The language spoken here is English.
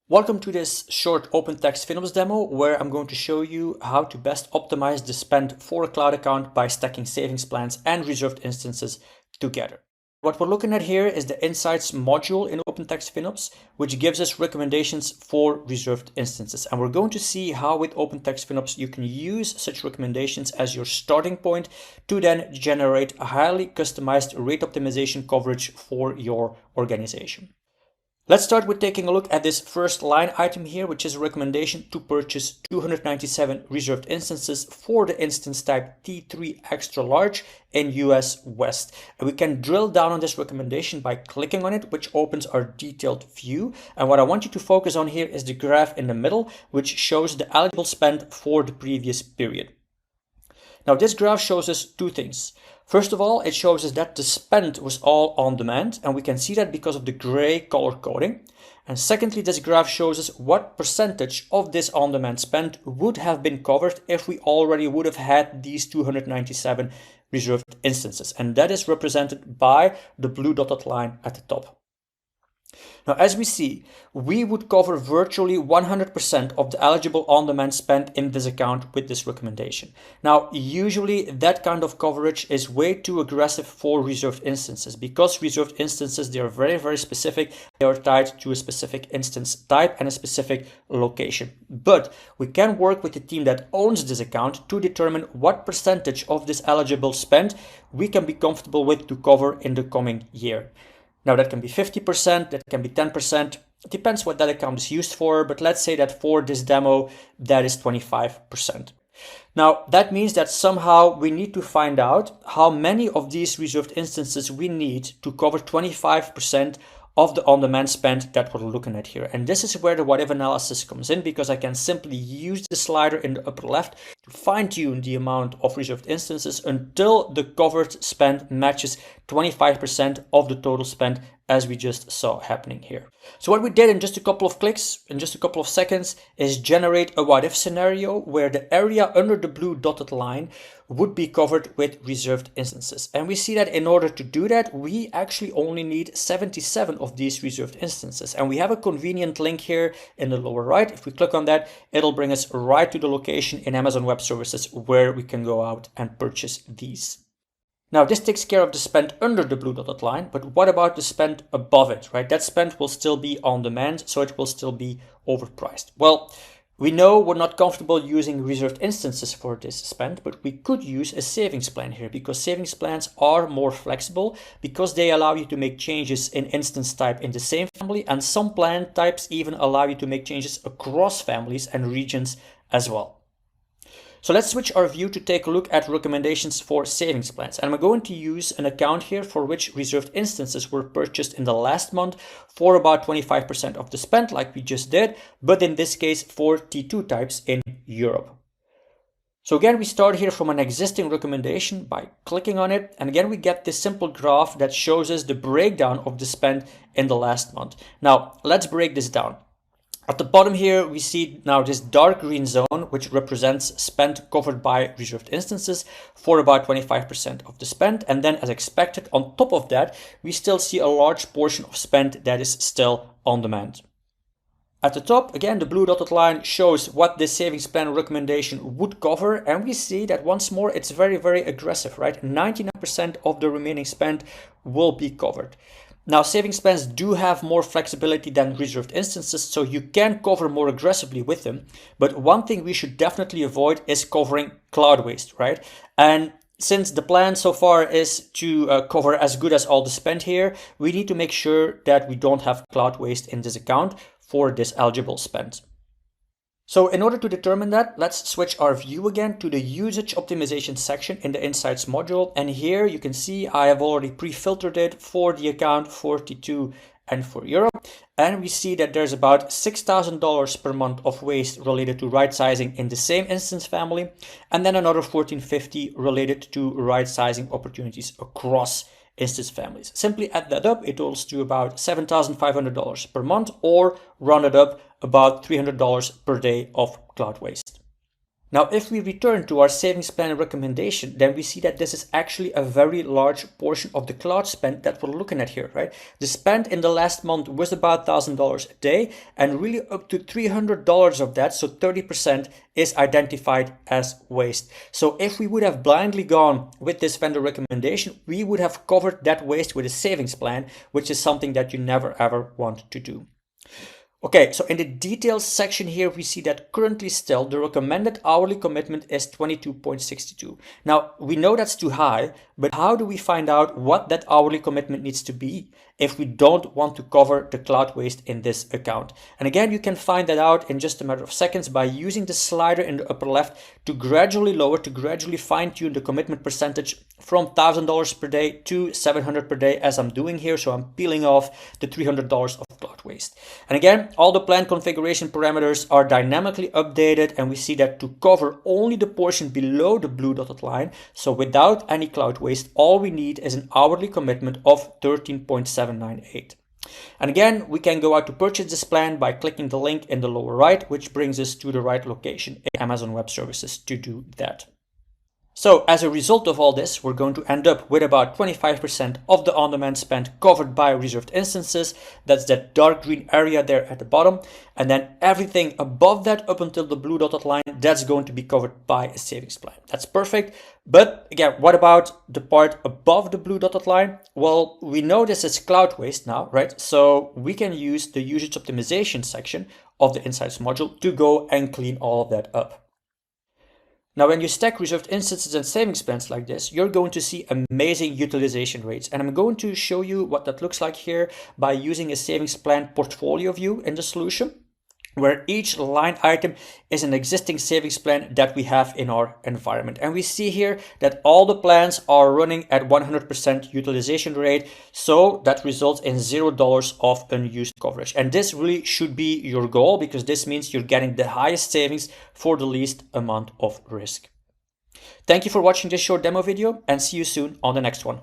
Welcome to this short OpenText FinOps demo where I'm going to show you how to best optimize the spend for a cloud account by stacking savings plans and reserved instances together. What we're looking at here is the Insights module in OpenText FinOps, which gives us recommendations for reserved instances. And we're going to see how with OpenText FinOps you can use such recommendations as your starting point to then generate a highly customized rate optimization coverage for your organization. Let's start with taking a look at this first line item here, which is a recommendation to purchase 297 reserved instances for the instance type T3 extra large in US West. And we can drill down on this recommendation by clicking on it, which opens our detailed view. And what I want you to focus on here is the graph in the middle, which shows the eligible spend for the previous period. Now this graph shows us two things. First of all, it shows us that the spend was all on demand, and we can see that because of the gray color coding. And secondly, this graph shows us what percentage of this on-demand spend would have been covered if we already would have had these 297 reserved instances. And that is represented by the blue dotted line at the top. Now, as we see, we would cover virtually 100% of the eligible on-demand spend in this account with this recommendation. Now, usually that kind of coverage is way too aggressive for reserved instances because reserved instances, they are very, very specific. They are tied to a specific instance type and a specific location. But we can work with the team that owns this account to determine what percentage of this eligible spend we can be comfortable with to cover in the coming year. Now that can be 50%, that can be 10%, it depends what that account is used for, but let's say that for this demo, that is 25%. Now that means that somehow we need to find out how many of these reserved instances we need to cover 25% of the on-demand spend that we're looking at here. And this is where the what-if analysis comes in, because I can simply use the slider in the upper left to fine-tune the amount of reserved instances until the covered spend matches 25% of the total spend, as we just saw happening here. So what we did in just a couple of clicks, in just a couple of seconds, is generate a what-if scenario where the area under the blue dotted line would be covered with reserved instances. And we see that in order to do that, we actually only need 77 of these reserved instances. And we have a convenient link here in the lower right. If we click on that, it'll bring us right to the location in Amazon Web Services where we can go out and purchase these. Now this takes care of the spend under the blue dotted line, but what about the spend above it, right? That spend will still be on demand, so it will still be overpriced. Well, we know we're not comfortable using reserved instances for this spend, but we could use a savings plan here because savings plans are more flexible because they allow you to make changes in instance type in the same family, and some plan types even allow you to make changes across families and regions as well. So let's switch our view to take a look at recommendations for savings plans. And I'm going to use an account here for which reserved instances were purchased in the last month for about 25% of the spend, like we just did, but in this case for T2 types in Europe. So again, we start here from an existing recommendation by clicking on it. And again, we get this simple graph that shows us the breakdown of the spend in the last month. Now, let's break this down. At the bottom here, we see now this dark green zone, which represents spend covered by reserved instances for about 25% of the spend. And then as expected, on top of that, we still see a large portion of spend that is still on demand. At the top, again, the blue dotted line shows what this savings plan recommendation would cover. And we see that once more, it's very, very aggressive, right? 99% of the remaining spend will be covered. Now, savings plans do have more flexibility than reserved instances, so you can cover more aggressively with them. But one thing we should definitely avoid is covering cloud waste, right? And since the plan so far is to cover as good as all the spend here, we need to make sure that we don't have cloud waste in this account for this eligible spend. So in order to determine that, let's switch our view again to the usage optimization section in the Insights module. And here you can see I have already pre-filtered it for the account for T2 and for Europe. And we see that there's about $6,000 per month of waste related to right sizing in the same instance family. And then another $1,450 related to right sizing opportunities across instance families. Simply add that up, it totals to about $7,500 per month, or rounded up about $300 per day of cloud waste. Now, if we return to our savings plan recommendation, then we see that this is actually a very large portion of the cloud spend that we're looking at here, right? The spend in the last month was about $1,000 a day, and really up to $300 of that, so 30%, is identified as waste. So if we would have blindly gone with this vendor recommendation, we would have covered that waste with a savings plan, which is something that you never ever want to do. Okay, so in the details section here, we see that currently still the recommended hourly commitment is 22.62. Now, we know that's too high, but how do we find out what that hourly commitment needs to be if we don't want to cover the cloud waste in this account? And again, you can find that out in just a matter of seconds by using the slider in the upper left to gradually lower, to gradually fine tune the commitment percentage from $1,000 per day to $700 per day, as I'm doing here. So I'm peeling off the $300 of cloud waste. And again, all the plan configuration parameters are dynamically updated, and we see that to cover only the portion below the blue dotted line, so without any cloud waste, all we need is an hourly commitment of 13.798. And again, we can go out to purchase this plan by clicking the link in the lower right, which brings us to the right location in Amazon Web Services to do that. So as a result of all this, we're going to end up with about 25% of the on-demand spend covered by reserved instances. That's that dark green area there at the bottom. And then everything above that up until the blue dotted line, that's going to be covered by a savings plan. That's perfect. But again, what about the part above the blue dotted line? Well, we know this is cloud waste now, right? So we can use the usage optimization section of the Insights module to go and clean all of that up. Now, when you stack reserved instances and savings plans like this, you're going to see amazing utilization rates. And I'm going to show you what that looks like here by using a savings plan portfolio view in the solution, where each line item is an existing savings plan that we have in our environment. And we see here that all the plans are running at 100% utilization rate. So that results in $0 of unused coverage. And this really should be your goal, because this means you're getting the highest savings for the least amount of risk. Thank you for watching this short demo video, and see you soon on the next one.